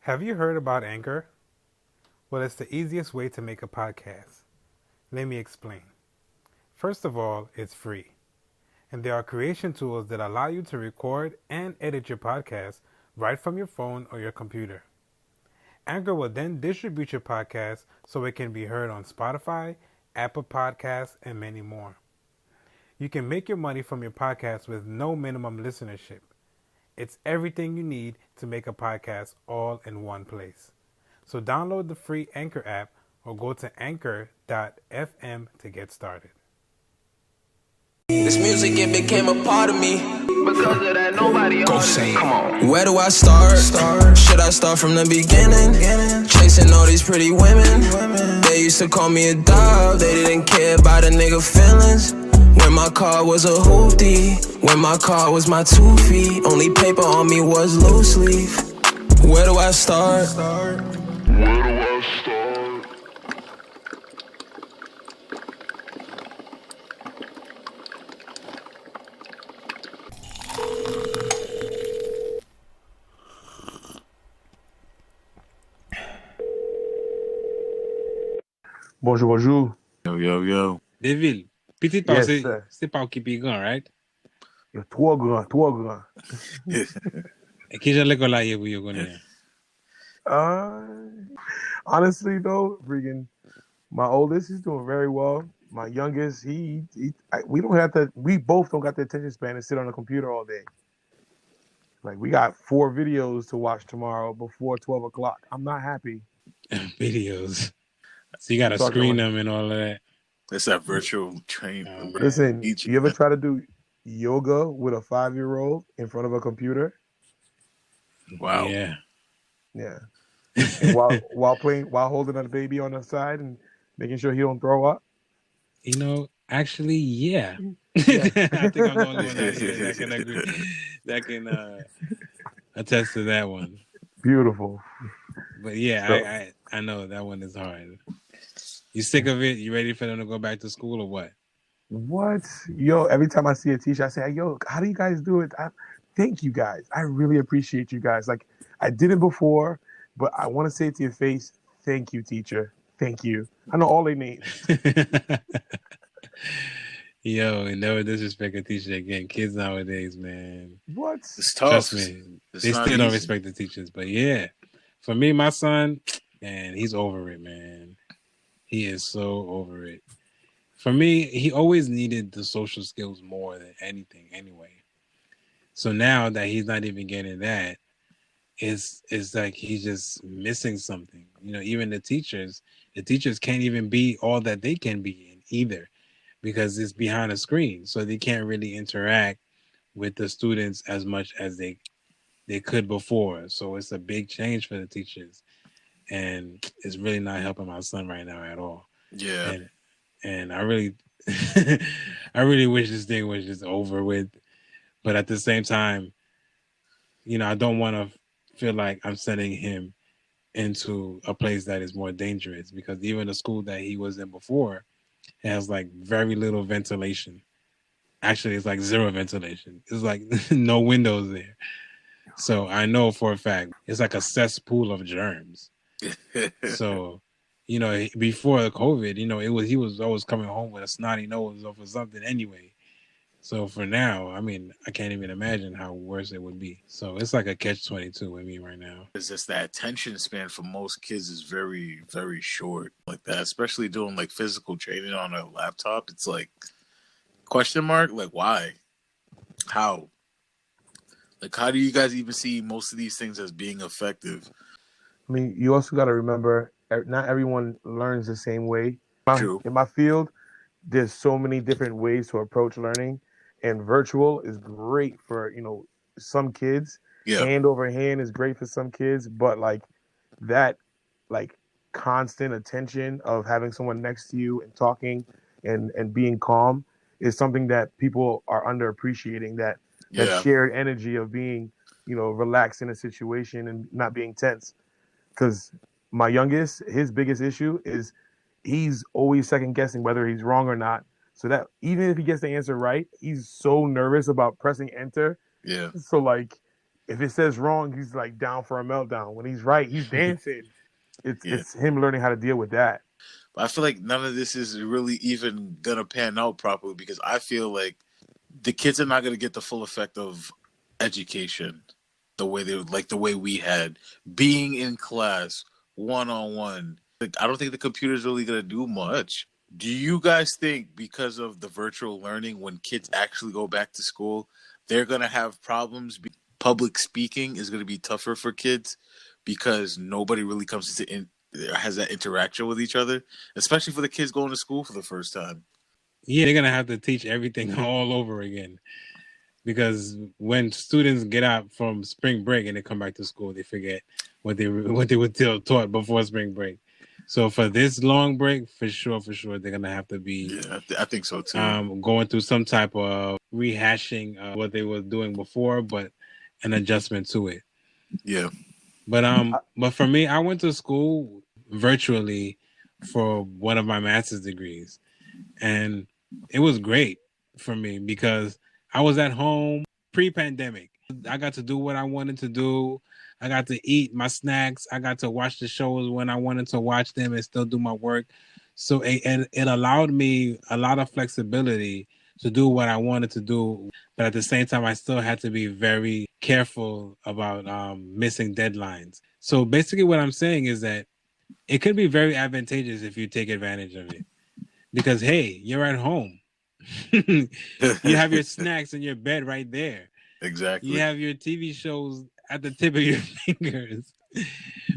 Have you heard about Anchor? Well, it's the easiest way to make a podcast. Let me explain. First of all, it's free. And there are creation tools that allow you to record and edit your podcast right from your phone or your computer. Anchor will then distribute your podcast so it can be heard on Spotify, Apple Podcasts, and many more. You can make your money from your podcast with no minimum listenership. It's everything you need to make a podcast all in one place. So download the free Anchor app or go to anchor.fm to get started. This music, it became a part of me. Because of that, nobody Go on say it. it. Come on. Where do I start? Should I start from the beginning? Chasing all these pretty women. They used to call me a dog. They didn't care about a nigga feelings. When my car was a hoopty, when my car was my 2 feet, only paper on me was loose leaf. Where do I start? Bonjour, bonjour. Yo. Deville, petit Yes, c'est sir. c'est pas qui est grand, right? Yo, trop grand. Et qui j'ai l'école là hier pour yo connaître? Honestly though, freaking, my oldest is doing very well. My youngest, we both don't got the attention span to sit on the computer all day. Like, we got 4 videos to watch tomorrow before 12 o'clock. I'm not happy. Videos. So you gotta Talking screen about- them and all of that. It's that virtual training. Listen, you ever try to do yoga with a 5-year-old in front of a computer? Wow. Yeah. Yeah. And while holding a baby on the side and making sure he don't throw up? You know, actually, yeah. Yeah. I think I'm the only one that can agree, that can attest to that one. Beautiful. But yeah, So- I know that one is hard. You sick of it? You ready for them to go back to school or what? What? Yo, every time I see a teacher, I say, yo, how do you guys do it? Thank you guys. I really appreciate you guys. Like, I did it before, but I want to say it to your face, thank you, teacher. Thank you. I know all their names. Yo, and never disrespect a teacher again. Kids nowadays, man. What? It's tough. Trust me. It's They not still don't easy. respect the teachers. But yeah, for me, my son, man, he's over it, man. He is so over it. For me, he always needed the social skills more than anything anyway. So now that he's not even getting that, it's like he's just missing something. You know, even the teachers can't even be all that they can be in either, because it's behind a screen. So they can't really interact with the students as much as they could before. So it's a big change for the teachers. And it's really not helping my son right now at all. Yeah. And I really I really wish this thing was just over with. But at the same time, you know, I don't want to feel like I'm sending him into a place that is more dangerous, because even the school that he was in before has like very little ventilation. Actually, it's like zero ventilation. It's like no windows there. So I know for a fact it's like a cesspool of germs. So, you know, before the COVID, you know, he was always coming home with a snotty nose or for something anyway. So for now, I mean, I can't even imagine how worse it would be. So it's like a catch-22 with me right now. It's just that attention span for most kids is very, very short like that, especially doing like physical training on a laptop. It's like, question mark? Like, why? How? Like, how do you guys even see most of these things as being effective? I mean, you also got to remember, not everyone learns the same way. True. In my field, there's so many different ways to approach learning, and virtual is great for, some kids. Yeah. Hand over hand is great for some kids, but like that, like constant attention of having someone next to you and talking and being calm is something that people are underappreciating. That shared energy of being, relaxed in a situation and not being tense. Because my youngest, his biggest issue is he's always second guessing whether he's wrong or not. So that even if he gets the answer right, he's so nervous about pressing enter. Yeah. So like if it says wrong, he's like down for a meltdown. When he's right, he's dancing. Yeah. It's him learning how to deal with that. But I feel like none of this is really even gonna pan out properly because I feel like the kids are not gonna get the full effect of education the way the way we had being in class one on one. Like, I don't think the computer's really gonna do much. Do you guys think because of the virtual learning, when kids actually go back to school, they're gonna have problems? Public speaking is gonna be tougher for kids because nobody really comes has that interaction with each other, especially for the kids going to school for the first time. Yeah, they're gonna have to teach everything all over again. Because when students get out from spring break and they come back to school, they forget what they were taught before spring break. So for this long break, for sure, they're gonna have to be. Yeah, I think so too. Going through some type of rehashing of what they were doing before, but an adjustment to it. Yeah. But for me, I went to school virtually for one of my master's degrees, and it was great for me because I was at home pre-pandemic. I got to do what I wanted to do. I got to eat my snacks. I got to watch the shows when I wanted to watch them and still do my work. So it allowed me a lot of flexibility to do what I wanted to do. But at the same time, I still had to be very careful about missing deadlines. So basically what I'm saying is that it could be very advantageous if you take advantage of it. Because, hey, you're at home. You have your snacks in your bed right there. Exactly. You have your TV shows at the tip of your fingers.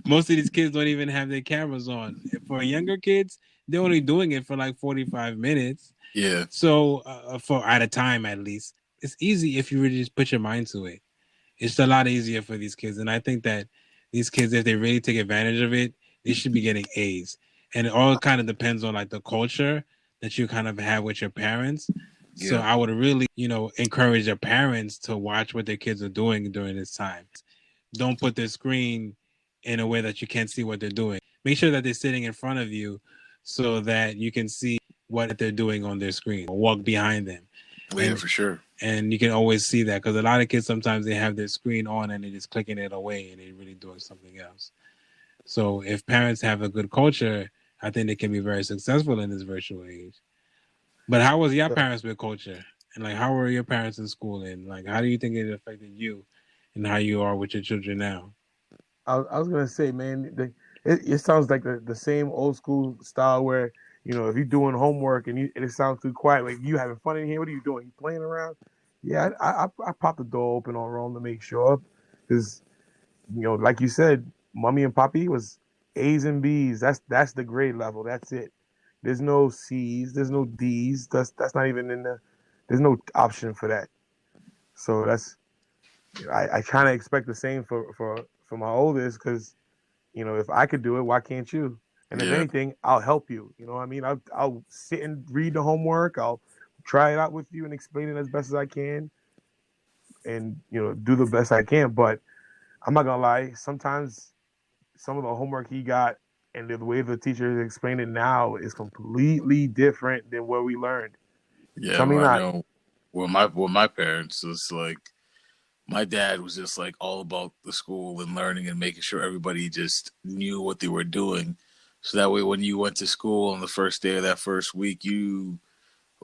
Most of these kids don't even have their cameras on. For younger kids, they're only doing it for like 45 minutes. Yeah. So for at a time, at least, it's easy if you really just put your mind to it. It's a lot easier for these kids. And I think that these kids, if they really take advantage of it, they should be getting A's. And it all kind of depends on like the culture that you kind of have with your parents. Yeah. So I would really, encourage your parents to watch what their kids are doing during this time. Don't put their screen in a way that you can't see what they're doing. Make sure that they're sitting in front of you so that you can see what they're doing on their screen or walk behind them. Yeah, for sure. And you can always see that because a lot of kids, sometimes they have their screen on and they're just clicking it away and they're really doing something else. So if parents have a good culture, I think they can be very successful in this virtual age. But how was your parents with culture? And like, how were your parents in school? And like, how do you think it affected you and how you are with your children now? I was going to say, man, it sounds like the same old school style where, if you're doing homework and it sounds too quiet, like you having fun in here, what are you doing? You playing around? Yeah, I popped the door open on Rome to make sure. Because, like you said, mommy and papi was A's and B's. That's the grade level. That's it. There's no C's. There's no D's. That's not even there's no option for that. So I kind of expect the same for my oldest because, if I could do it, why can't you? And if anything, I'll help you. You know what I mean? I'll sit and read the homework. I'll try it out with you and explain it as best as I can and, do the best I can. But I'm not going to lie. Sometimes some of the homework he got and the way the teacher explained it now is completely different than what we learned. Yeah, I know. With my parents, it's like my dad was just like all about the school and learning and making sure everybody just knew what they were doing. So that way, when you went to school on the first day of that first week, you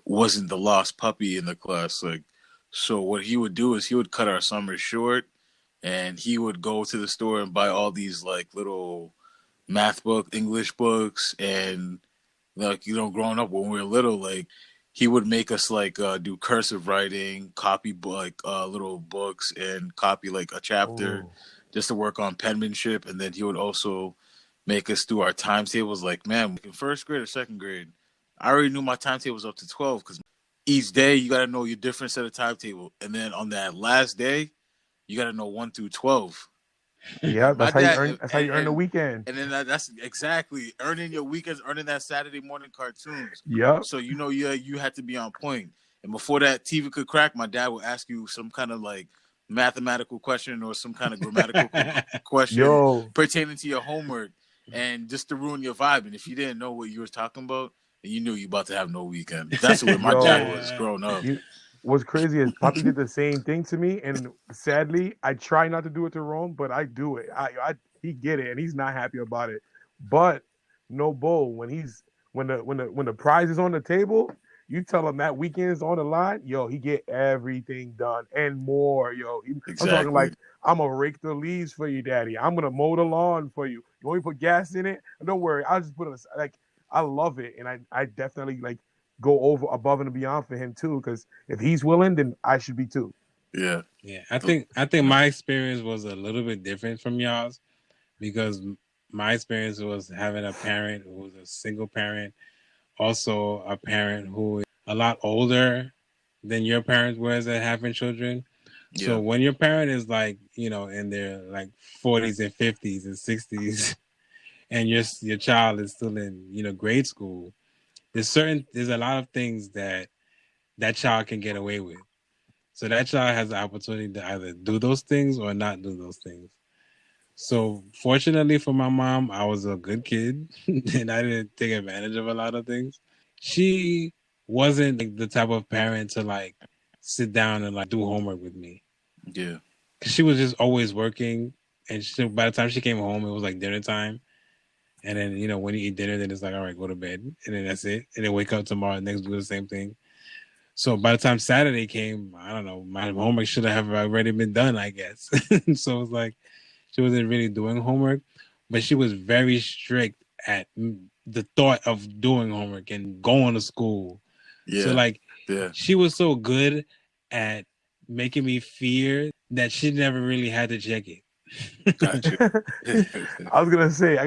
wasn't the lost puppy in the class. Like, so what he would do is he would cut our summers short, and he would go to the store and buy all these like little math book, English books, and like growing up when we were little, like he would make us like do cursive writing, copy little books, and copy like a chapter just to work on penmanship, and then he would also make us do our timetables. Like, man, in first grade or second grade, I already knew my timetable was up to 12 because each day you got to know your different set of timetable. And then on that last day, you got to know 1 through 12. Yeah, that's how you earn the weekend. And then that's exactly earning your weekends, earning that Saturday morning cartoons. Yeah. So, you had to be on point. And before that TV could crack, my dad would ask you some kind of like mathematical question or some kind of grammatical question pertaining to your homework. And just to ruin your vibe. And if you didn't know what you were talking about, then you knew you about to have no weekend. That's what my dad was growing up. what's crazy is Poppy did the same thing to me, and sadly, I try not to do it to Rome, but I do it. He get it, and he's not happy about it. But no bull when the prize is on the table, you tell him that weekend's on the line, yo, he get everything done and more, yo. I'm talking like, I'm gonna rake the leaves for you, daddy. I'm gonna mow the lawn for you. You want me to put gas in it? Don't worry, I'll just put it like. I love it, and I definitely like go over above and beyond for him too. Because if he's willing, then I should be too. Yeah. I think my experience was a little bit different from y'all's, because my experience was having a parent who was a single parent, also a parent who is a lot older than your parents were as having children. Yeah. So when your parent is like, in their like 40s and 50s and 60s, and your child is still in, grade school, there's a lot of things that child can get away with. So that child has the opportunity to either do those things or not do those things. So fortunately for my mom, I was a good kid and I didn't take advantage of a lot of things. She wasn't like the type of parent to like sit down and like do homework with me. Yeah. Cause she was just always working, and by the time she came home, it was like dinner time. And then, when you eat dinner, then it's like, all right, go to bed. And then that's it. And then wake up tomorrow and next do the same thing. So by the time Saturday came, I don't know, my homework should have already been done, I guess. So it was like, she wasn't really doing homework, but she was very strict at the thought of doing homework and going to school. Yeah. So like, she was so good at making me fear that she never really had to check it. Gotcha. I was going to say,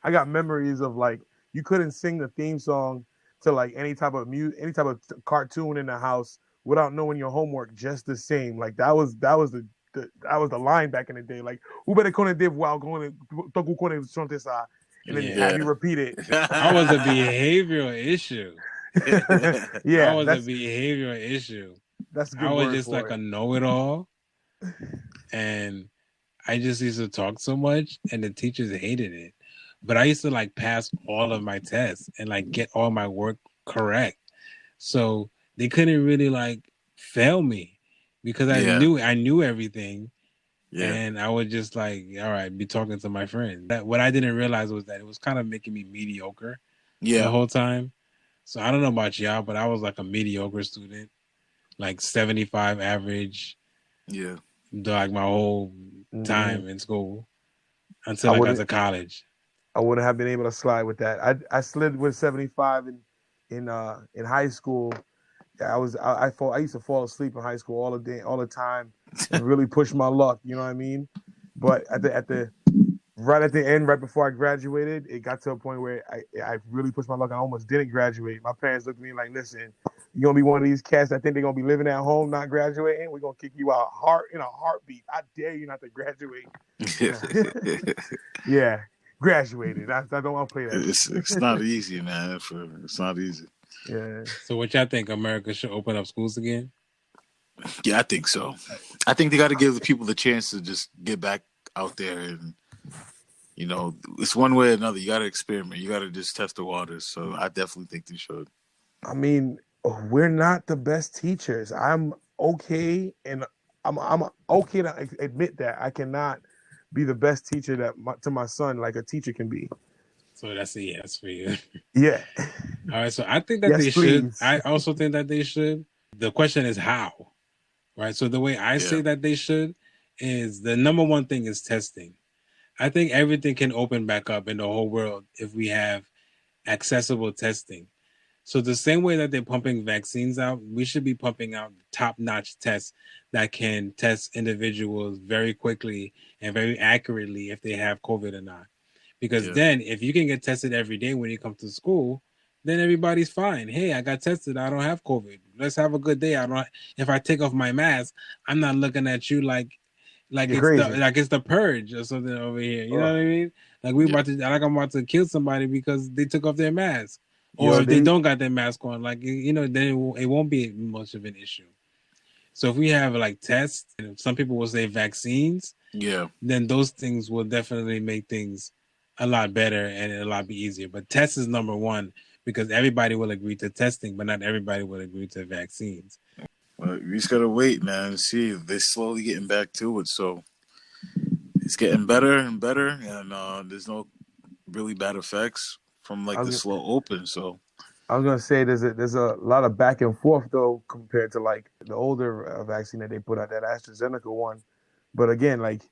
I got memories of like, you couldn't sing the theme song to like any type of cartoon in the house without knowing your homework just the same. Like that was the line back in the day. Like, ubere kone dev while going toku kone chante sa, and then have you repeat it. That was a behavioral issue. Yeah, that was a behavioral issue. That's a good I word was just for like it. a know-it-all, and I just used to talk so much, and the teachers hated it. But I used to like pass all of my tests and like get all my work correct. So they couldn't really like fail me because I knew everything. Yeah. And I would just like, all right, be talking to my friends. What I didn't realize was that it was kind of making me mediocre the whole time. So I don't know about y'all, but I was like a mediocre student, like 75 average. Yeah. Like my whole time in school until I got to college. I wouldn't have been able to slide with that. I slid with 75 in high school. I used to fall asleep in high school all the time, and really push my luck. You know what I mean? But right at the end, right before I graduated, it got to a point where I really pushed my luck. I almost didn't graduate. My parents looked at me like, "Listen, you're gonna be one of these cats that think they're gonna be living at home, not graduating. We're gonna kick you out in a heartbeat. I dare you not to graduate." Yeah. Graduated. I don't want to play that. It's not easy, man. It's not easy. Yeah. So what y'all think? America should open up schools again? Yeah, I think so. I think they got to give the people the chance to just get back out there, and it's one way or another. You got to experiment. You got to just test the waters. So I definitely think they should. I mean, we're not the best teachers. I'm okay, and I'm okay to admit that I cannot be the best teacher to my son like a teacher can be. So that's a yes for you. Yeah. All right. So I think that they should. I also think that they should. The question is how, right? So the way I say that they should is the number one thing is testing. I think everything can open back up in the whole world if we have accessible testing. So the same way that they're pumping vaccines out, we should be pumping out top-notch tests that can test individuals very quickly and very accurately if they have COVID or not. Because then if you can get tested every day when you come to school, then everybody's fine. Hey, I got tested. I don't have COVID. Let's have a good day. If I take off my mask, I'm not looking at you like it's the purge or something over here. You know what I mean? Like I'm about to kill somebody because they took off their mask. Or if they don't got their mask on, then it won't be much of an issue. So if we have like tests, and some people will say vaccines, then those things will definitely make things a lot better and a lot easier. But tests is number one because everybody will agree to testing, but not everybody will agree to vaccines. Well, we just gotta wait, man. See, they're slowly getting back to it, so it's getting better and better, and there's no really bad effects from like the slow open. So I was gonna say there's a lot of back and forth though compared to like the older vaccine that they put out, that AstraZeneca one. But again, like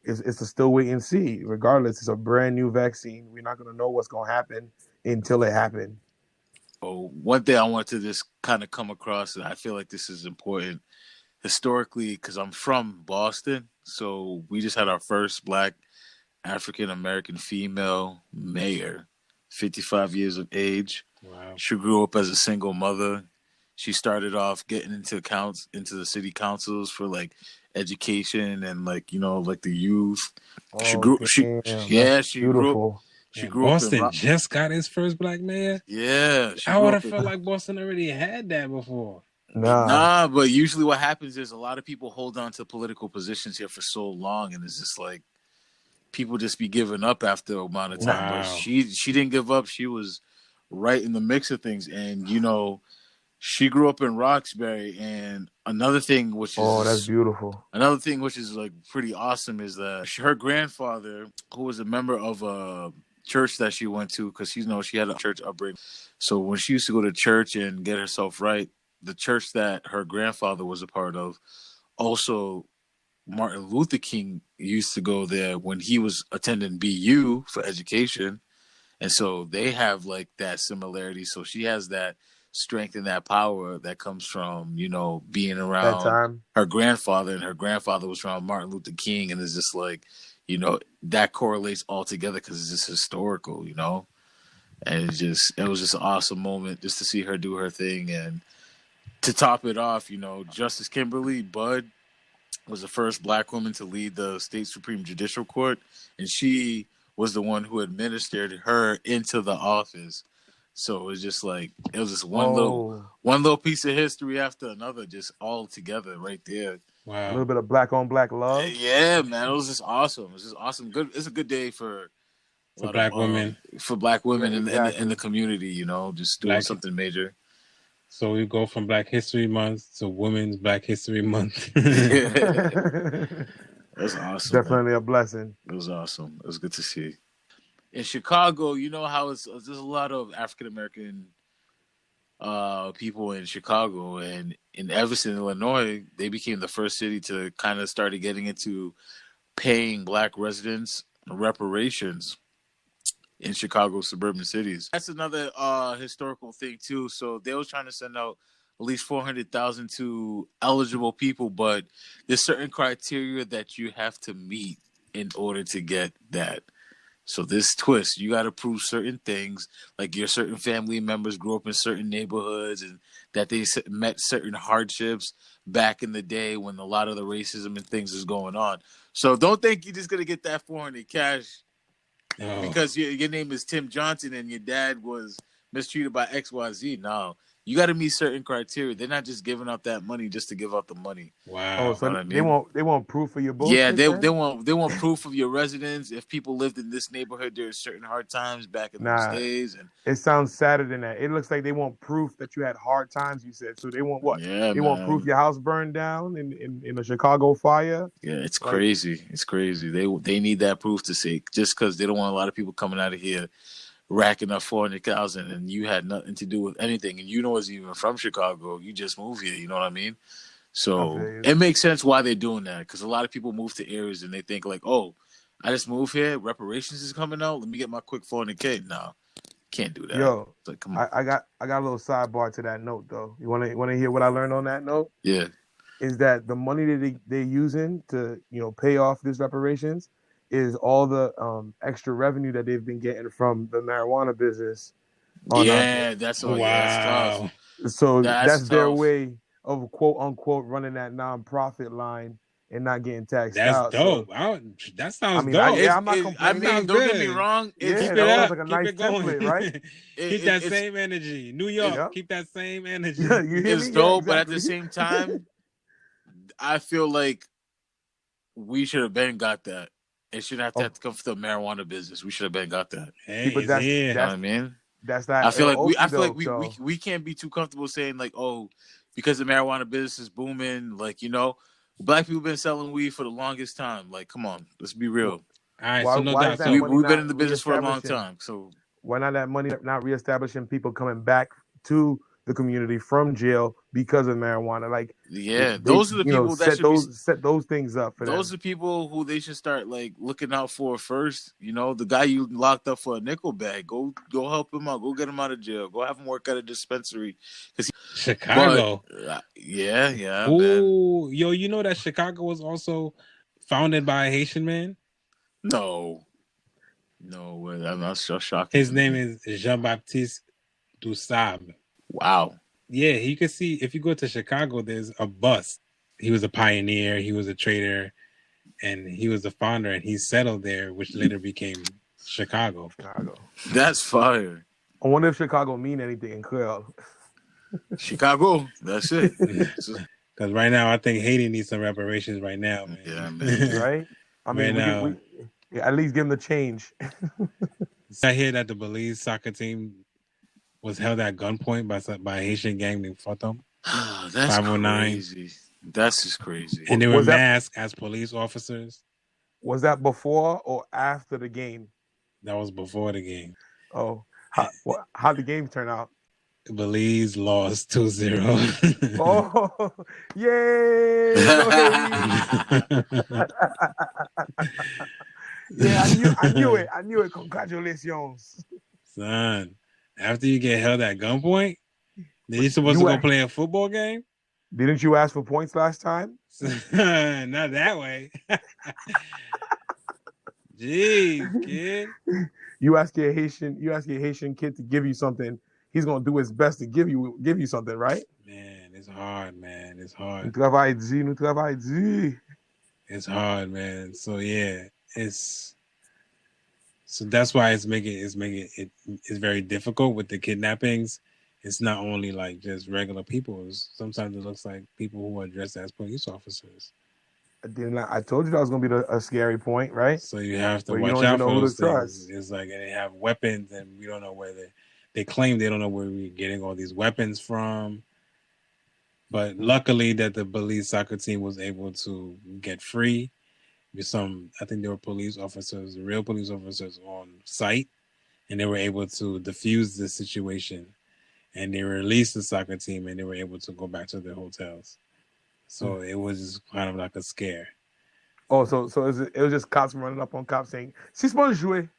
it's a still wait and see. Regardless, it's a brand new vaccine. We're not gonna know what's gonna happen until it happens. oh, one thing I want to just kind of come across, and I feel like this is important historically because I'm from Boston, so we just had our first Black African American female mayor, 55 years of age. Wow. She grew up as a single mother. She started off getting into the city councils for like education and like, you know, like the youth. She grew grew beautiful. She grew Boston up just got his first Black mayor. Yeah. I would have felt like Boston already had that before. Nah, but usually what happens is a lot of people hold on to political positions here for so long, and it's just like people just be giving up after a amount of time. Wow. But she didn't give up. She was right in the mix of things, and you know, she grew up in Roxbury. And another thing, which is that's beautiful. Another thing, which is like pretty awesome, is that her grandfather, who was a member of a church that she went to, because you know she had a church upbringing. So when she used to go to church and get herself right, the church that her grandfather was a part of, also Martin Luther King used to go there when he was attending BU for education. And so they have like that similarity. So she has that strength and that power that comes from, you know, being around her grandfather, and her grandfather was around Martin Luther King. And it's just like, you know, that correlates all together because it's just historical, you know. And it was just an awesome moment just to see her do her thing. And to top it off, you know, Justice Kimberly Budd was the first Black woman to lead the state Supreme Judicial Court, and she was the one who administered her into the office. So it was just like one little piece of history after another, just all together right there. Wow. A little bit of Black on Black love. Yeah, man, it was just awesome. It was just awesome. Good. It's a good day for Black women. For Black women yeah, in the community, you know, just doing something major. So we go from Black History Month to Women's Black History Month. That's awesome. Definitely a blessing. It was awesome. It was good to see. In Chicago, you know how there's a lot of African American people in Chicago, and in Evanston, Illinois, they became the first city to kind of started getting into paying Black residents reparations in Chicago suburban cities. That's another historical thing too. So they was trying to send out at least 400,000 to eligible people, but there's certain criteria that you have to meet in order to get that. So this twist, you got to prove certain things, like your certain family members grew up in certain neighborhoods and that they met certain hardships back in the day when a lot of the racism and things is going on. So don't think you're just going to get that 400 cash because your name is Tim Johnson and your dad was mistreated by XYZ. No, you got to meet certain criteria. They're not just giving out that money just to give out the money. Wow. Oh, so they want proof of your bullshit. Yeah, they want proof of your residence. If people lived in this neighborhood during certain hard times back in those days, and it sounds sadder than that. It looks like they want proof that you had hard times. You said so. They want what? Yeah, they want proof your house burned down in a Chicago fire. Yeah, it's crazy. It's crazy. They need that proof to say, just because they don't want a lot of people coming out of here racking up 400,000 and you had nothing to do with anything, and you know it's even from Chicago. You just moved here. You know what I mean? So it makes sense why they're doing that, because a lot of people move to areas and they think like, oh, I just moved here, reparations is coming out, let me get my quick 400K. No, can't do that. Yo, like, come on. I got a little sidebar to that note though. You want to hear what I learned on that note? Yeah, is that the money that they're using to pay off this reparations is all the extra revenue that they've been getting from the marijuana business. That's all. Wow. So that's their way of quote unquote running that nonprofit line and not getting taxed out. That's dope. So, that sounds dope. I'm not complaining. Don't get me wrong. Keep it up. Like a nice template, right? Keep that same energy. New York, keep that same energy. It's dope, but at the same time, I feel like we should have been got that. It shouldn't have to come from the marijuana business. We should have been got that. Hey, but that's you know what I mean? That's that. I feel like we can't be too comfortable saying like, oh, because the marijuana business is booming. Like, you know, black people been selling weed for the longest time. Like, come on, let's be real. All right, so no Why is doubt. that So money We've been not in the business for a long reestablishing? time. So Why not that money not reestablishing people coming back to the community from jail because of marijuana? Like, yeah, they, those are the people that set should be. those things up for Those them. are people who they should start like looking out for first. You know, the guy you locked up for a nickel bag, go help him out. Go get him out of jail. Go have him work at a dispensary. Chicago. Yeah, man. Oh, yo, you know that Chicago was also founded by a Haitian man? No, I'm not so shocking. His name is Jean-Baptiste Dussab. Wow. Yeah, you can see if you go to Chicago, there's a bus. He was a pioneer, he was a trader, and he was the founder, and he settled there, which later became Chicago. That's fire. I wonder if Chicago mean anything in Creole. Chicago, that's it. Because right now, I think Haiti needs some reparations right now, man. Yeah, man. Right? I mean, Right we at least give them the change. I hear that the Belize soccer team was held at gunpoint by a Haitian gang named Photom. That's 509. crazy. That's just crazy. And they were masked as police officers. Was that before or after the game? That was before the game. Oh, how'd the game turn out? Belize lost 2-0. Oh, yay! Yeah, I knew it. Congratulations. Son, after you get held at gunpoint, then you supposed to go play a football game? Didn't you ask for points last time? Not that way. Jeez, kid. You ask your Haitian kid to give you something, he's gonna do his best to give you something, right? Man, it's hard, man. It's hard. Nous travaillons dur. It's hard, man. So yeah, so that's why it's very difficult with the kidnappings. It's not only like just regular people. Sometimes it looks like people who are dressed as police officers. I told you that was gonna be a scary point, right? So you have to Where watch out for those things. It's like, and they have weapons, and we don't know where they claim they don't know where we're getting all these weapons from. But luckily that the Belize soccer team was able to get free. With I think there were real police officers on site, and they were able to defuse the situation. And they released the soccer team, and they were able to go back to their hotels. So it was kind of like a scare. Oh, so it was just cops running up on cops saying, "Si c'est bon jouer."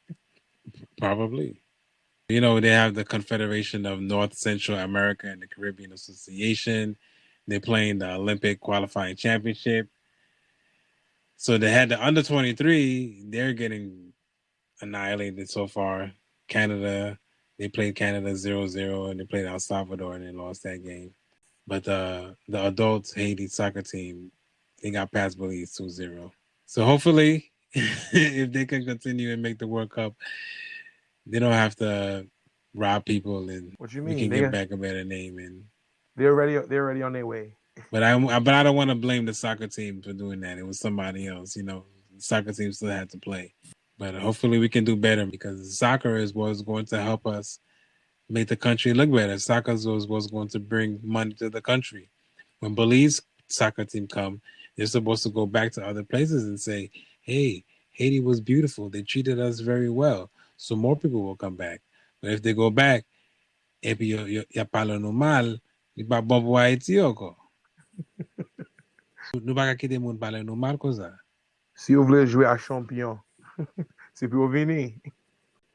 Probably. You know, they have the Confederation of North Central America and the Caribbean Association. They're playing the Olympic qualifying championship. So they had the under 23. They're getting annihilated so far. Canada, they played Canada 0-0, and they played El Salvador, and they lost that game. But the adults Haiti soccer team, they got past Belize 2-0. So hopefully, if they can continue and make the World Cup, they don't have to rob people, and what you mean? We can get back a better name. And they're already on their way. But I don't want to blame the soccer team for doing that. It was somebody else. You know, the soccer team still had to play. But hopefully we can do better, because soccer is what's going to help us make the country look better. Soccer is what's going to bring money to the country. When Belize soccer team come, they're supposed to go back to other places and say, hey, Haiti was beautiful. They treated us very well. So more people will come back. But if they go back, et puis y parle nous mal, y pas bon pour Haïti encore. Nous pas quitter moun parler nous mal comme ça. Si vous voulez jouer à champion, c'est pour venir.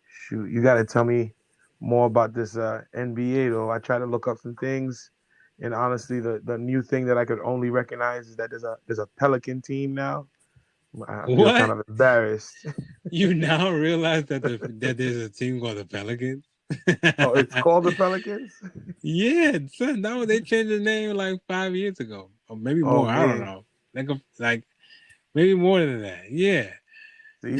Shoot, you got to tell me more about this NBA though. I tried to look up some things, and honestly, the new thing that I could only recognize is that there's a Pelican team now. I feel kind of embarrassed. You now realize that there's a team called the Pelicans? Oh, it's called the Pelicans? Yeah, son. No, they changed the name like 5 years ago, or maybe more. I don't know. Like maybe more than that. Yeah. See,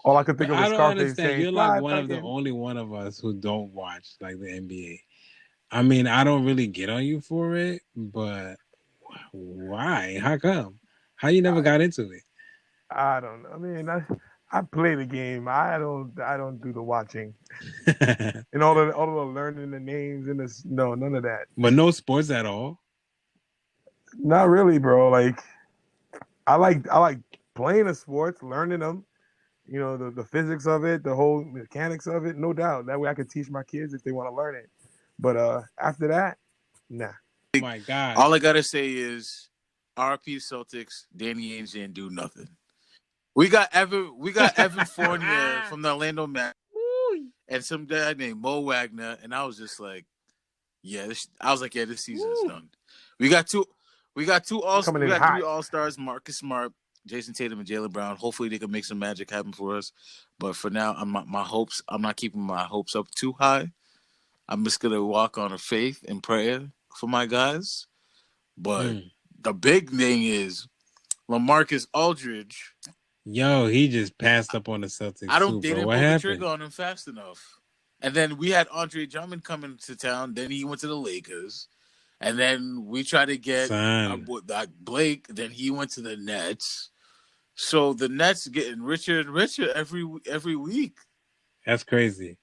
all I could think of was Scarface saying, "You're like the only one of us who don't watch like the NBA." I mean, I don't really get on you for it, but why? How come? How you never got into it? I don't know. I mean, I play the game. I don't do the watching and all the learning the names and this. No, none of that. But no sports at all. Not really, bro. Like I like playing the sports, learning them. You know, the physics of it, the whole mechanics of it, no doubt. That way I could teach my kids if they want to learn it. But after that, nah. Oh my God. All I gotta say is RP Celtics, Danny Ainge didn't do nothing. We got Evan Fournier from the Orlando Magic and some guy named Mo Wagner, and I was just like, this season's done. We got three all-stars, Marcus Smart, Jason Tatum, and Jaylen Brown. Hopefully they can make some magic happen for us. But for now, I'm not keeping my hopes up too high. I'm just gonna walk on a faith and prayer for my guys. But the big thing is LaMarcus Aldridge. Yo, he just passed up on the Celtics. They didn't pull the trigger on him fast enough. And then we had Andre Drummond coming to town. Then he went to the Lakers. And then we tried to get Blake. Then he went to the Nets. So the Nets getting richer and richer every week. That's crazy.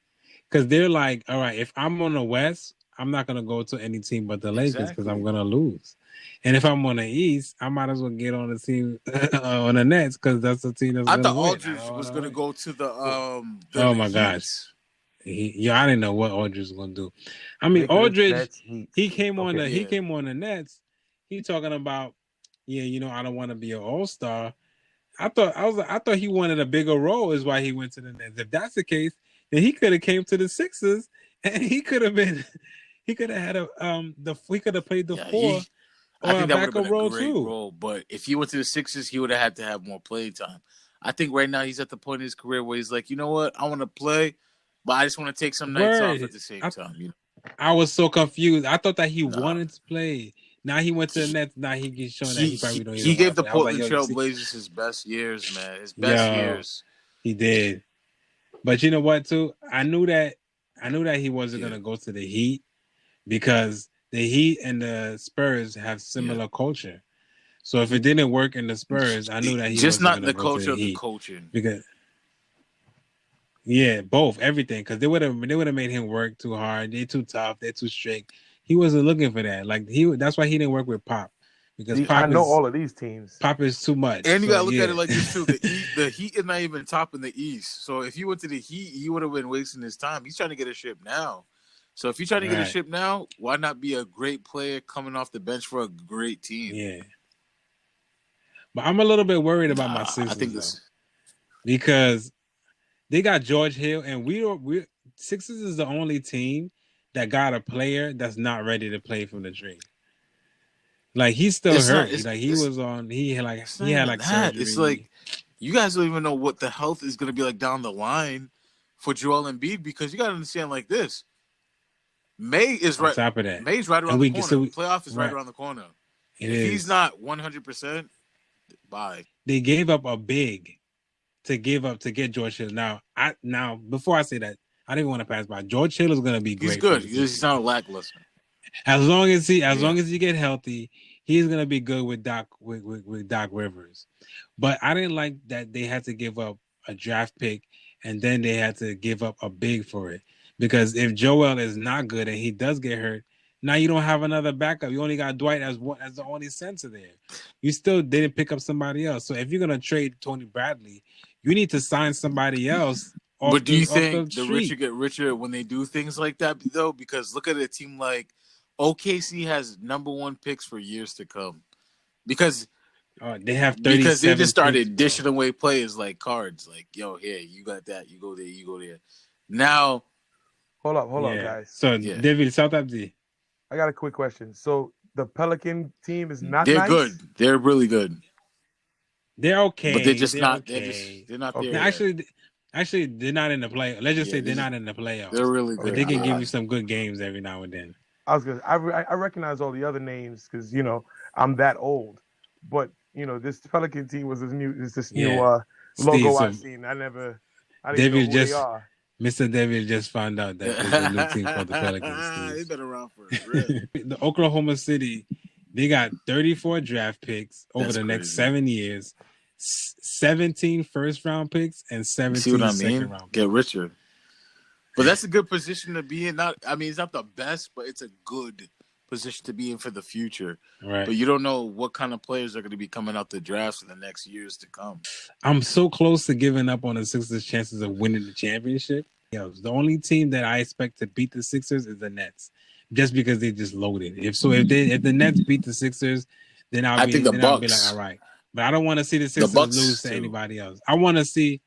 Because they're like, all right, if I'm on the West, I'm not going to go to any team but the Lakers because I'm going to lose. And if I'm on the East, I might as well get on the team on the Nets because that's the team that's going to win. I thought Aldridge was going to go to the oh, my gosh. I didn't know what Aldridge was going to do. I mean, Aldridge, he came on the Nets. He talking about, I don't want to be an all-star. I thought he wanted a bigger role is why he went to the Nets. If that's the case, then he could have came to the Sixers and he could have played the four. I think that would have been a great role. But if he went to the Sixers, he would have had to have more playing time. I think right now he's at the point in his career where he's like, you know what? I want to play, but I just want to take some nights off at the same time. I was so confused. I thought that he wanted to play. Now he went to the Nets. Now he gets shown that he probably don't. He gave the Portland Trail Blazers his best years, man. His best years. He did. But you know what? Too, I knew that he wasn't gonna go to the Heat because the Heat and the Spurs have similar culture. So if it didn't work in the Spurs, I knew that he just wasn't not the go culture to of the the Heat coaching. because both everything because they would have made him work too hard. They're too tough. They're too strict. He wasn't looking for that. Like that's why he didn't work with Pop because Pop I know all of these teams. Pop is too much. And you gotta look at it like this too. The Heat is not even top in the East. So if he went to the Heat, he would have been wasting his time. He's trying to get a ship now. So if you're trying to get a ship now, why not be a great player coming off the bench for a great team? Yeah. But I'm a little bit worried about my Sixers. I think because they got George Hill, and we Sixers is the only team that got a player that's not ready to play from the trade. Like he's still hurt. He had surgery. It's like you guys don't even know what the health is going to be like down the line for Joel Embiid because you got to understand like this. May is right. On top of that, May's right around the corner. Playoff is right around the corner. If he's not 100%, bye. They gave up a big to get George Hill. Now before I say that, I didn't want to pass by. George Hill is going to be great. He's good. He's not lackluster. As long as he get healthy, he's going to be good with Doc Rivers. But I didn't like that they had to give up a draft pick and then they had to give up a big for it. Because if Joel is not good and he does get hurt, now you don't have another backup. You only got Dwight as the only center there. You still didn't pick up somebody else. So if you're gonna trade Tony Bradley, you need to sign somebody else. But do you think the richer get richer when they do things like that, though? Because look at a team like OKC has number 1 picks for years to come. Because they have 37 because they just started dishing away players like cards. Like, yo, here, you got that. You go there, you go there. Now. Hold up, guys. So, David, South Abdi. I got a quick question. So, the Pelican team is not They're nice? good. They're really good. They're okay. But they're just not. Okay. They're not okay. there. Actually, they're not in the play. Let's just say they're not in the playoffs. They're really good. But they can give you some good games every now and then. I recognize all the other names because, I'm that old. But, this Pelican team was this new logo I've seen. I didn't know who they are. Mr. David just found out that there's a new team called the Pelicans. They've been around for a bit. The Oklahoma City, they got 34 draft picks over the next 7 years. 17 first-round picks and 17 See what I mean? second-round picks. Get richer. But that's a good position to be in. It's not the best, but it's a good position to be in for the future. Right. But you don't know what kind of players are going to be coming out the drafts in the next years to come. I'm so close to giving up on the Sixers' chances of winning the championship. The only team that I expect to beat the Sixers is the Nets, just because they just loaded. If the Nets beat the Sixers, then I'll be like, all right. But I don't want to see the Sixers lose to anybody else. I want to see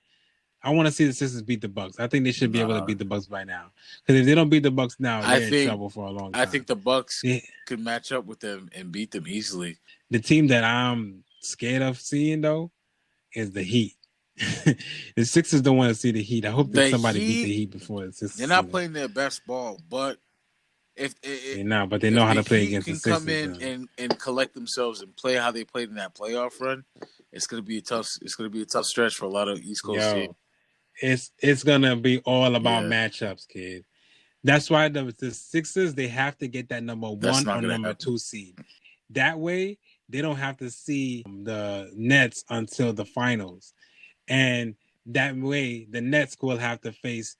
the Sixers beat the Bucks. I think they should be able to beat the Bucks by now. Because if they don't beat the Bucks now, they're in trouble for a long time. I think the Bucks could match up with them and beat them easily. The team that I'm scared of seeing, though, is the Heat. The Sixers don't want to see the Heat. I hope that somebody beat the Heat before the Sixers. They're not playing their best ball, but they know how to play against the Sixers. Come in and collect themselves and play how they played in that playoff run. It's gonna be a tough stretch for a lot of East Coast teams. It's gonna be all about matchups, kid. That's why the Sixers, they have to get that number 1 or number 2 seed. That way, they don't have to see the Nets until the finals. And that way, the Nets will have to face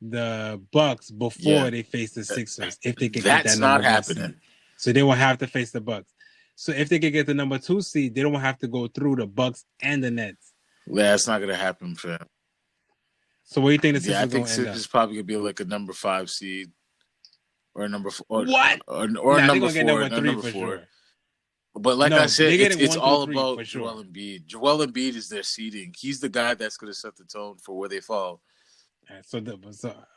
the Bucks before they face the Sixers. If they can get that number 1 seed. So they will have to face the Bucks. So if they can get the number 2 seed, they don't have to go through the Bucks and the Nets. Yeah, that's not going to happen, fam. So what do you think the Sixers I think Sixers probably going to be like a number 5 seed or a number 4. What? Or number 4. Number 4. Sure. But like I said, it's all about Joel Embiid. Joel Embiid is their seeding. He's the guy that's going to set the tone for where they fall. Right, so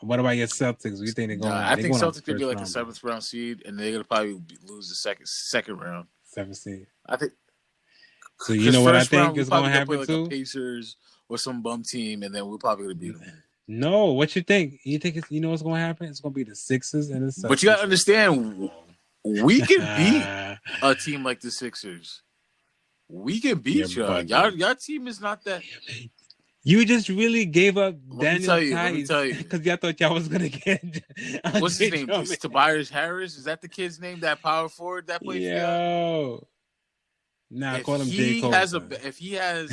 what about your Celtics? What do you think they're going? I think Celtics could be like a 7th round seed, and they're going to probably lose the second round. 7th seed. I think. So you know what I think is going to happen like too? A Pacers or some bum team, and then we're probably going to beat them. No, what you think? You think you know what's going to happen? It's going to be the Sixers and the Celtics. But you got to understand, we can beat a team like the Sixers. We can beat y'all. Y'all team is not that. You just really gave up Daniel Tice because y'all thought y'all was gonna get. What's his name? Is Tobias Harris? Is that the kid's name? That power forward that plays? Yo, nah, call him J. Cole. If he has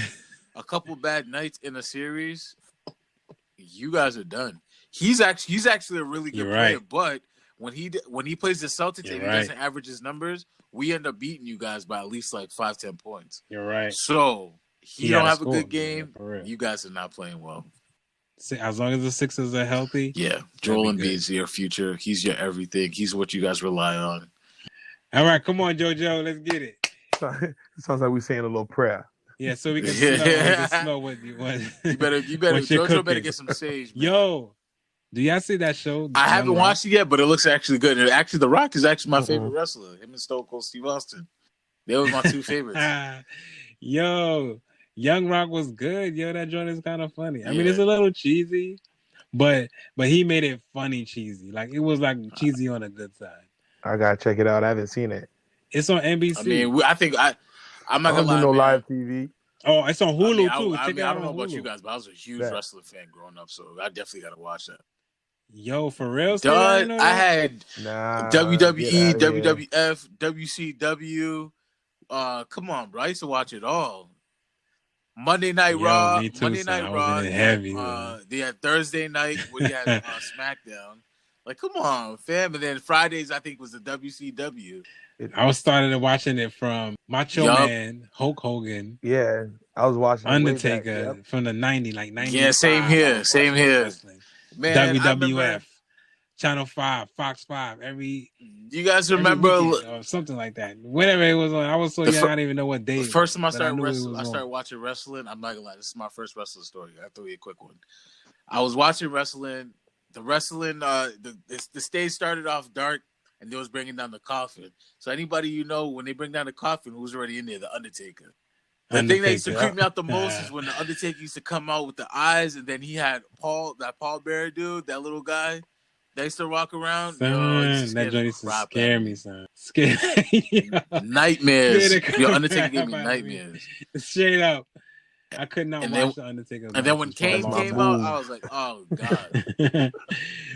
a couple bad nights in a series, you guys are done. He's actually a really good player, but when he plays the Celtics and he doesn't average his numbers, we end up beating you guys by at least like 5-10 points. You're right. So. He don't have a good game. You guys are not playing well. As long as the Sixers are healthy. Yeah. Joel Embiid's your future. He's your everything. He's what you guys rely on. All right. Come on, JoJo. Let's get it. It sounds like we're saying a little prayer. Yeah, so we can smell what you want. You better JoJo better get some sage. Man. Yo, do y'all see that show? I haven't watched it yet, but it looks actually good. And actually, The Rock is actually my favorite wrestler. Him and Stone Cold Steve Austin. They were my 2 favorites. Yo. Young Rock was good. Yo, that joint is kind of funny. I mean, it's a little cheesy, but he made it funny cheesy. Like, it was like cheesy on the good side. I gotta check it out. I haven't seen it. It's on NBC. I mean, I'm not gonna lie, no man. Live TV. Oh, it's on Hulu too. I don't know about you guys, but I was a huge wrestling fan growing up, so I definitely gotta watch that. Yo, for real? Done. I had WWE, WWF, WCW. Come on, bro. I used to watch it all. Monday Night Raw. Monday Night Raw. They had Thursday night where you had SmackDown. Like, come on, fam. And then Fridays, I think, was the WCW. I started watching it from Macho Man, Hulk Hogan. Yeah, I was watching Undertaker from the 90s, like 90s. Yeah, same here. Man, WWF. Channel 5, Fox 5, You guys remember or something like that? Whatever it was on, I was so young, I didn't even know what day. The first time I started watching wrestling. I'm not gonna lie, this is my first wrestling story. I have to read a quick one. I was watching wrestling. The stage started off dark, and they was bringing down the coffin. So anybody when they bring down the coffin, who's already in there? The Undertaker. The thing that used to creep me out the most is when the Undertaker used to come out with the eyes, and then he had Paul Bearer dude, that little guy. They used to walk around. Son, that joint used to scare me, son. Nightmares. Undertaker gave me nightmares. Straight up. I could not And watch the Undertaker. And then when Kane came out, I was like, oh god.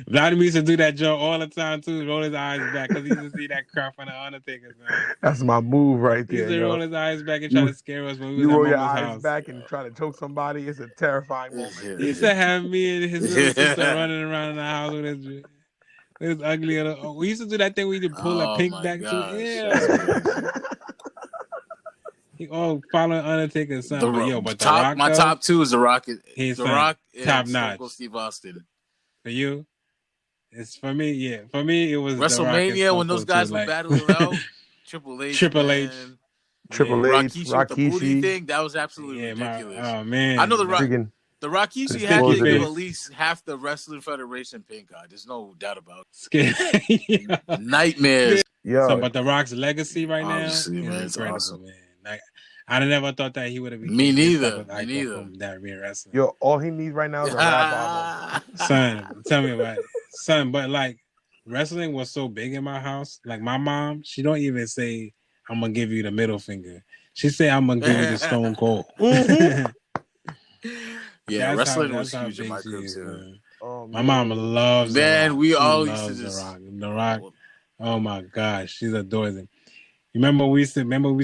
Vladimir used to do that joke all the time too. Roll his eyes back because he used to see that crap on the Undertaker. Man. That's my move right He used there. to roll his eyes back and try to scare us when we was at roll your Mama's eyes house. back and try to choke somebody. It's a terrifying moment. He used to have me and his little sister running around in the house with his ugly little. We used to do that thing where you pull a pink back to yeah. He all following Undertaker's son. But The Rock, my top two is The Rock. The Rock and top notch. Steve Austin. For you, it's for me. Yeah, for me it was WrestleMania when those guys were battling out. Triple H, Rikishi with the booty thing. That was absolutely ridiculous. Oh man, I know The Rikishi had to give at least half the Wrestling Federation pink eye. There's no doubt about it. Nightmares. But The Rock's legacy right now is incredible, awesome. Man. Like, I never thought that he would have been. Me neither. That being wrestling. Yo, all he needs right now is a rap album. Son, tell me about it. Son, but like wrestling was so big in my house. Like my mom, she don't even say, I'm gonna give you the middle finger. She say, I'm gonna give you the Stone Cold. Yeah, wrestling was huge in my crib too. My mom loves man, we all used to just The Rock. Oh my gosh, she's adores him. You remember we used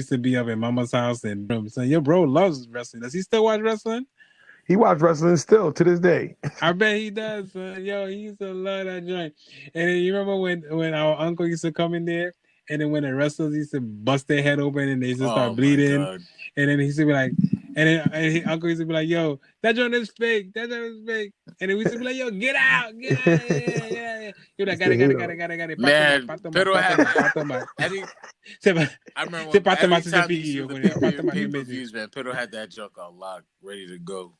to be up at Mama's house and saying, your bro loves wrestling. Does he still watch wrestling? He watches wrestling still to this day. I bet he does, son. Yo, he used to love that joint. And then you remember when our uncle used to come in there, and then when the wrestlers used to bust their head open and they used to start bleeding, and then he used to be like, uncle used to be like, yo, that joint is fake. That joint is fake. And then we used to be like, yo, get out. Yeah. Yo, got it. Man, pero I remember every time the pay-per-views, man, Pedro had that junk on lock, ready to go.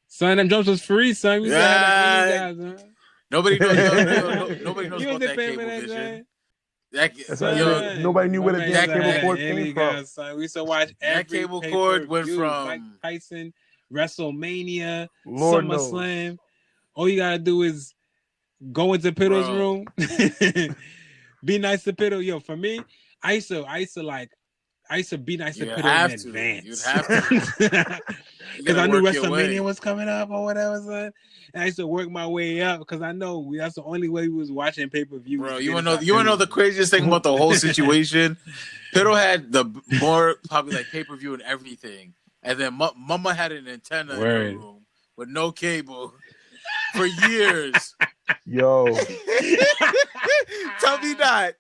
Son, them jumps was free, son. We guys, huh? Nobody knows about that cable vision. Nobody knew where the cable cord came from. Son. We used to watch that cable cord went from Mike Tyson, WrestleMania, SummerSlam. All you gotta do is go into Piddle's room. Be nice to Piddle. Yo, for me, I used to be nice to Piddle in advance. You'd have to. Because I knew WrestleMania was coming up or whatever, son. And I used to work my way up because I know that's the only way we was watching pay-per-view. Bro, you wanna know the craziest thing about the whole situation? Piddle had the more probably like pay-per-view and everything. And then Mama had an antenna in her room with no cable for years. Yo. Tell me not.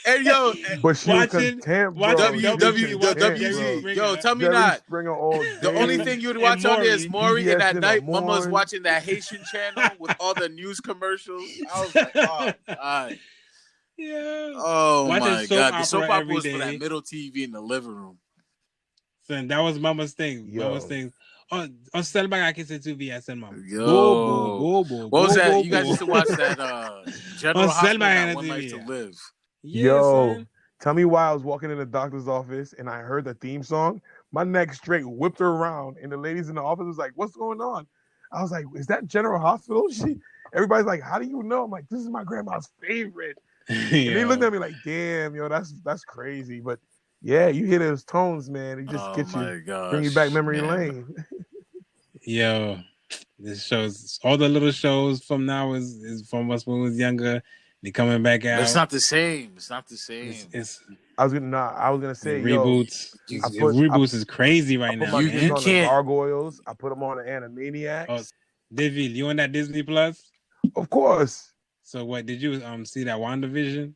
And yo, but she watching WWE. Yo, tell me not. The only thing you'd watch on there is Maury, and at night, Mama's watching that Haitian channel with all the news commercials. I was like, oh, God. Yeah. Oh, my God. The soap opera was for that middle TV in the living room. Son, that was Mama's thing. Mama's thing. On Selma, I can say to VSN, Mom. Yo. What was that? You guys used to watch that General Hospital, One Life to Live. Yo, tell me why I was walking in the doctor's office and I heard the theme song. My neck straight whipped around, and the ladies in the office was like, "What's going on?" I was like, "Is that General Hospital?" Everybody's like, "How do you know?" I'm like, "This is my grandma's favorite." And they looked at me like, "Damn, yo, that's crazy." But yeah, you hear those tones, man. It just gets you, bring you back memory lane. Yo, this shows all the little shows from now is from us when we was younger. They coming back out. But it's not the same. I was gonna say reboots. Reboots is crazy right now. You can't. Gargoyles. I put them on the Animaniacs. Oh, David, you on that Disney Plus? Of course. So what did you see that WandaVision?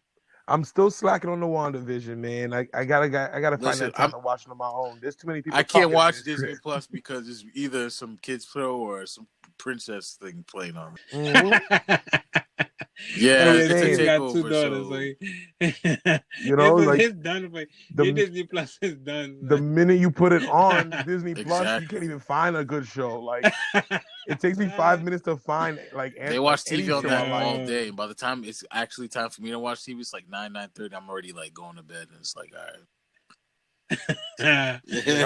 I'm still slacking on the WandaVision, man. I gotta find that time to watch it on my own. There's too many people. I can't watch Disney Plus because it's either some kids show or some princess thing playing on it. Mm-hmm. Yeah, it's got two daughters. Like, it's done. Your Disney Plus is done. The minute you put it on Disney Plus, you can't even find a good show. Like, it takes me 5 minutes to find they watch TV on that all day. By the time it's actually time for me to watch TV, it's like 9:30. I'm already like going to bed, and it's like, all right. I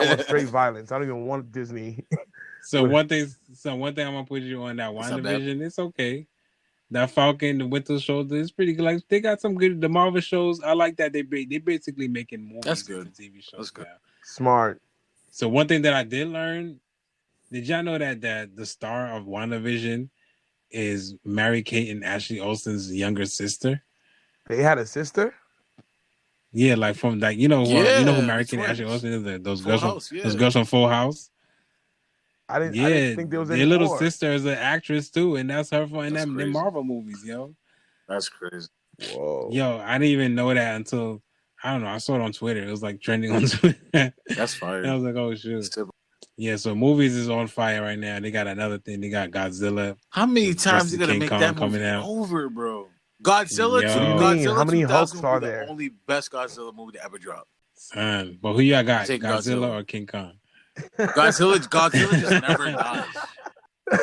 want straight violence. I don't even want Disney. So one thing I'm gonna put you on that WandaVision. It's okay. That Falcon, the Winter Soldier, is pretty good. Like, they got some good. The Marvel shows, I like that they basically making movies. That's good. TV shows. That's good. Smart. So one thing that I did learn, did y'all know that the star of WandaVision is Mary-Kate and Ashley Olsen's younger sister? They had a sister? Yeah, like from like you know who the Mary-Kate and Ashley twins. Olsen is? Those Full girls House, from yeah. those girls from Full House. I didn't think there was any their little more. sister is an actress too, and that's her in That's them crazy. Marvel movies, yo. That's crazy. Whoa. Yo, I didn't even know that until I don't know. I saw it on Twitter. It was like trending on Twitter. That's fire. And I was like, oh shoot. Simple. Yeah, so movies is on fire right now. They got another thing. They got Godzilla. How many times versus you gonna King make Kong that coming movie out. over, bro? Godzilla. Yo. What do you mean? Godzilla How many 2000 Hulks will be are the there? only best Godzilla movie to ever drop. Son, but who y'all got? Take Godzilla Godzilla. or King Kong? Godzilla just never dies.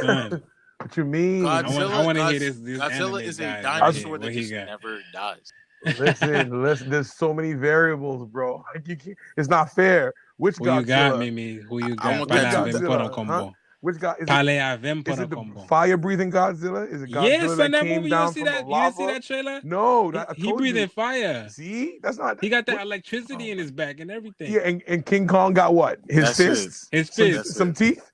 Son, What you mean? Godzilla, I want to hear this. Godzilla anime is a guy dinosaur what that he just got. never dies. Listen. There's so many variables, bro. Like it's not fair. Which Who Godzilla? you got, Mimi? Who you I got? want that Pala too. avem por combo. Which God is Pale avem is por it the combo. fire-breathing Godzilla? Is it Godzilla Yes, son, that that came movie. down You see from that? the You didn't see lava? that trailer? No, I He told breathing you. fire. See, that's not. He got that what- electricity in his back and everything. Yeah, and King Kong got what? His That's fists, His some, fist. some teeth.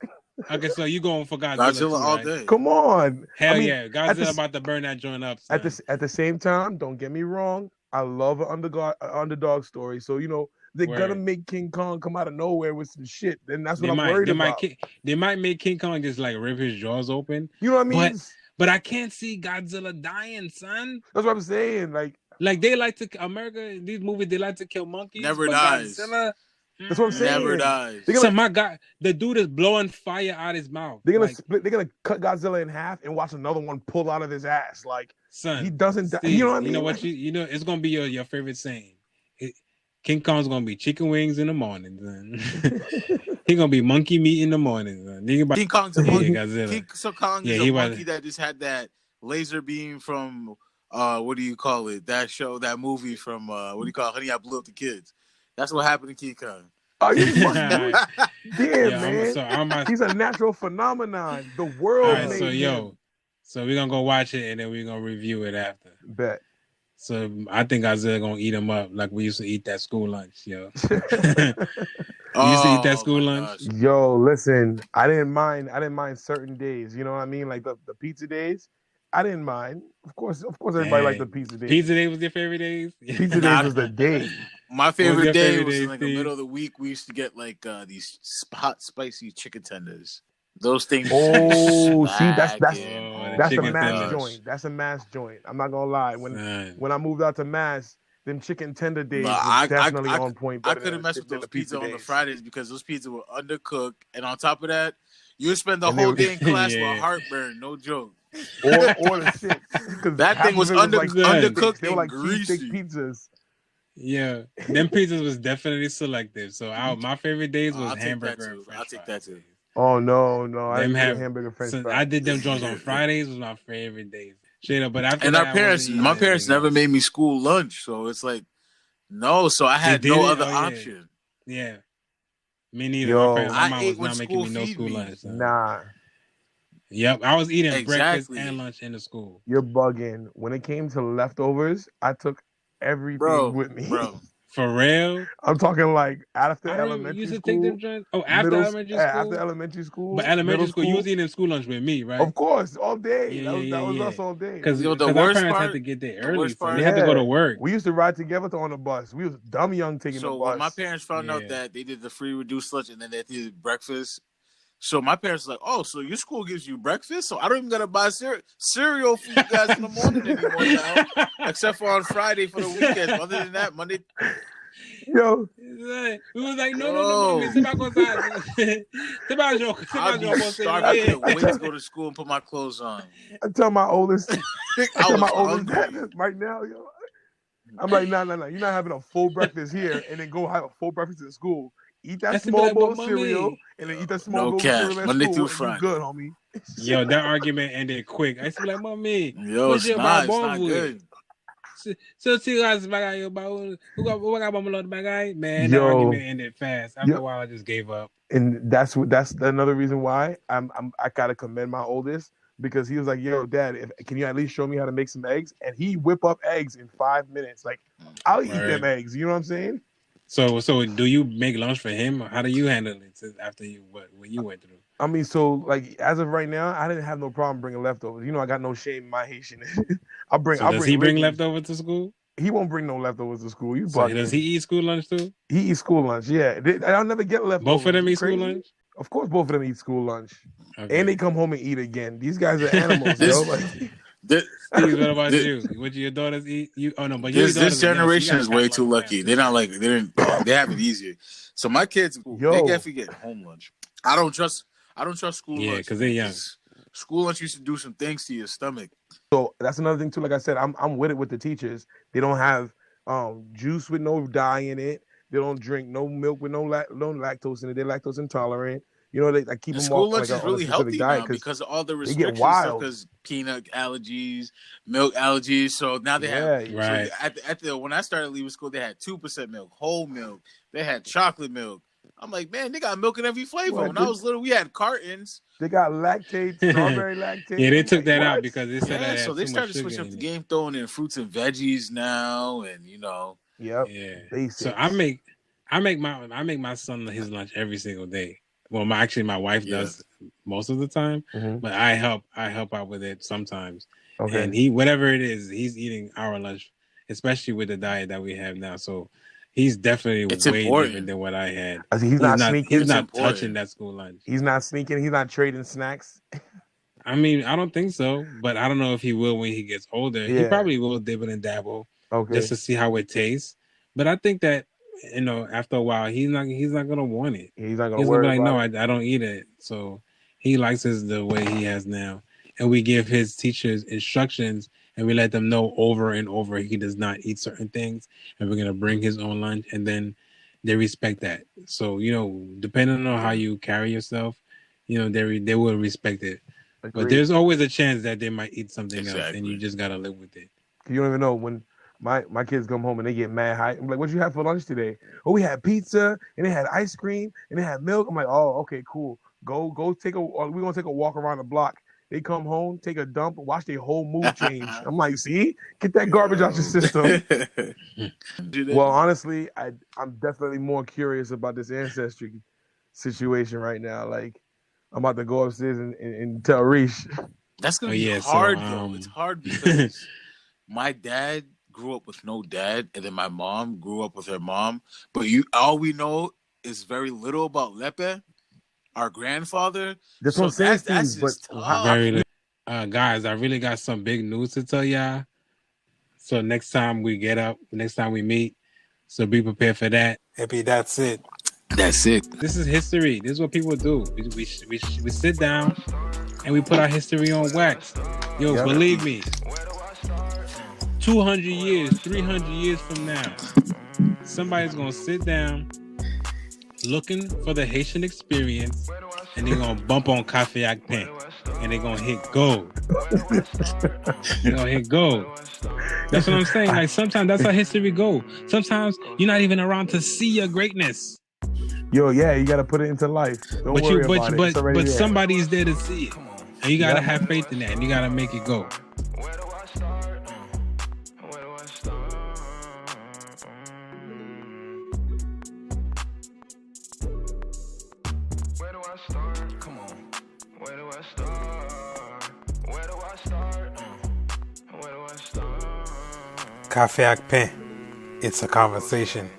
Okay, so you going for Godzilla, Godzilla too, all right? day. Come on. Hell I mean, yeah, at Godzilla the- about to burn that joint up. Son. at the same time, don't get me wrong. I love an underdog story. So they're Word. gonna make King Kong come out of nowhere with some shit. Then that's what I'm worried about. They might make King Kong just like rip his jaws open. You know what I mean? But I can't see Godzilla dying, son. That's what I'm saying. Like they like to these movies they like to kill monkeys. Never but dies. Godzilla, That's what I'm saying. Never dies. They're So gonna, my God, the dude is blowing fire out his mouth. they're gonna like, split. They're gonna cut Godzilla in half and watch another one pull out of his ass. Like son, he doesn't. Steve, You know what I mean? You know what it's gonna be your favorite saying. King Kong's gonna be chicken wings in the morning, son. He gonna be monkey meat in the morning, son. King Kong's a monkey. Godzilla. King Kong is a monkey that just had that laser beam from what do you call it? That show, that movie from what do you call it? Honey, I Blew Up the Kids. That's what happened to King Kong. Are you fucking Yeah, man? He's a natural phenomenon. The world made him. So we're gonna go watch it and then we're gonna review it after. Bet. So I think Godzilla gonna eat him up like we used to eat that school lunch, yo. You used to eat that school lunch? Gosh. Yo, listen, I didn't mind certain days. You know what I mean? Like the pizza days. I didn't mind. Of course, everybody liked the pizza days. Pizza day was your favorite days? Pizza days was the day. My favorite day was day, in like the middle of the week. We used to get like these hot, spicy chicken tenders. Those things. Oh, see, that's a chicken mass tenders. joint. That's a mass joint. I'm not gonna lie. When I moved out to Mass, them chicken tender days was definitely on point. I couldn't mess with those pizza on the Fridays because those pizza were undercooked, and on top of that, you would spend the whole day in class with heartburn. No joke. Or the shit. That thing was undercooked they were and like greasy. cheesesteak pizzas. Yeah, them pizzas was definitely selective. So my favorite days was hamburger and French I'll take that too. Oh no, I didn't have do hamburger French fries. I did them joints on Fridays was my favorite days. Straight up, but after And that, my parents never made me school lunch, so it's like no. So I had no other option. Yeah, me neither. Yo, my mom ate was not making me no school me. lunch. So. Nah. Yep, I was eating breakfast and lunch in the school. You're bugging. When it came to leftovers, I took everything with me. Bro. For real? I'm talking like after elementary you used to school. Take them joints? Oh, after elementary school? After elementary school. But elementary school, you was eating school lunch with me, right? Of course, all day. Yeah, that was us all day. Because our parents had to get there early, so they had to go to work. We used to ride together on the bus. We was dumb young taking the bus. So when my parents found out that they did the free reduced lunch and then they did breakfast, so my parents were like, oh, so your school gives you breakfast? So I don't even got to buy cereal for you guys in the morning anymore now, except for on Friday for the weekend. Other than that, Monday... Yo, we was like, no, c'est pas comme ça. C'est pas genre, I can't wait to go to school and put my clothes on. I tell my oldest, right now, yo, I'm like, no, you're not having a full breakfast here and then go have a full breakfast in school. Eat that small bowl of cereal and then eat that small bowl of cereal at Monday school. through Friday. Good, homie. Yo, that argument ended quick. I used to be like, mommy, it's not good. So see guys bagay man, that argument ended fast. After a while I just gave up. And that's another reason why I gotta commend my oldest, because he was like, yo, dad, can you at least show me how to make some eggs? And he whip up eggs in 5 minutes. Like, I'll eat them eggs. You know what I'm saying? So do you make lunch for him? Or how do you handle it after what you went through? I mean, so like as of right now, I didn't have no problem bringing leftovers. You know, I got no shame in my Haitian. I bring. So does he bring liquors. leftovers to school? He won't bring no leftovers to school. You So bugging? does he eat school lunch too? He eats school lunch. Yeah, I'll never get leftovers. Both of them You eat school crazy? lunch. Of course, both of them eat school lunch, Okay. and they come home and eat again. These guys are animals, yo. Like, Steve, what about you? What your daughters eat? But this generation is way too lucky. They're not like they have it easier. So my kids, they definitely get home lunch. I don't trust school lunch. Yeah, because they're young. School lunch used to do some things to your stomach. so that's another thing too. Like I said, I'm with it with the teachers. They don't have juice with no dye in it. They don't drink no milk with no lactose in it. They're lactose intolerant. You know, they keep them school off lunch like is really healthy diet now because of all the they get restrictions, wild. because peanut allergies, milk allergies. So now they have right. So when I started leaving school, they had 2% milk, whole milk. They had chocolate milk. I'm like, man, they got milk in every flavor. When I was little, we had cartons. They got lactate, strawberry lactate. Yeah, they took that out because they said that. So they started switching up the game, throwing in fruits and veggies now, and you know. Yep. Yeah. Basics. So I make my son his lunch every single day. Well, my wife does most of the time, but I help out with it sometimes. Okay. And whatever it is, he's eating our lunch, especially with the diet that we have now. So he's definitely way different than what I had. He's not sneaking. He's not touching that school lunch. He's not sneaking. He's not trading snacks. I mean, I don't think so, but I don't know if he will when he gets older. Yeah. He probably will dibble and dabble, just to see how it tastes. But I think that, you know, after a while, he's not gonna want it. He's not gonna worry be like, about no, it. I don't eat it. So he likes the way he has now, and we give his teachers instructions, and we let them know over and over he does not eat certain things, and we're gonna bring his own lunch, and then they respect that. So, you know, depending on how you carry yourself, you know, they will respect it. Agreed. But there's always a chance that they might eat something else, and you just gotta live with it. You don't even know when. My kids come home and they get mad high. I'm like, what you have for lunch today? Oh, we had pizza and they had ice cream and they had milk. I'm like, oh, okay, cool. Go we're gonna take a walk around the block. They come home, take a dump, watch their whole mood change. I'm like, see, get that garbage out your system. Well, honestly, I'm definitely more curious about this ancestry situation right now. Like, I'm about to go upstairs and tell Reese. That's gonna be hard though. It's hard because my dad grew up with no dad, and then my mom grew up with her mom. But all we know is very little about Lepe, our grandfather. That's what I'm saying. That's just tough. Guys, I really got some big news to tell y'all. So next time we meet, so be prepared for that. Maybe that's it. That's it. This is history. This is what people do. We sit down and we put our history on wax. Yo, believe me. 200 years, 300 years from now, somebody's going to sit down looking for the Haitian experience, and they're going to bump on Café Pen, and they're going to hit gold. They're going to hit gold. That's what I'm saying. Like, sometimes that's how history goes. Sometimes you're not even around to see your greatness. Yo, yeah, you got to put it into life. Don't worry about it. But somebody's there to see it. And you got to have faith in that, and you got to make it go. Café Pen. It's a conversation.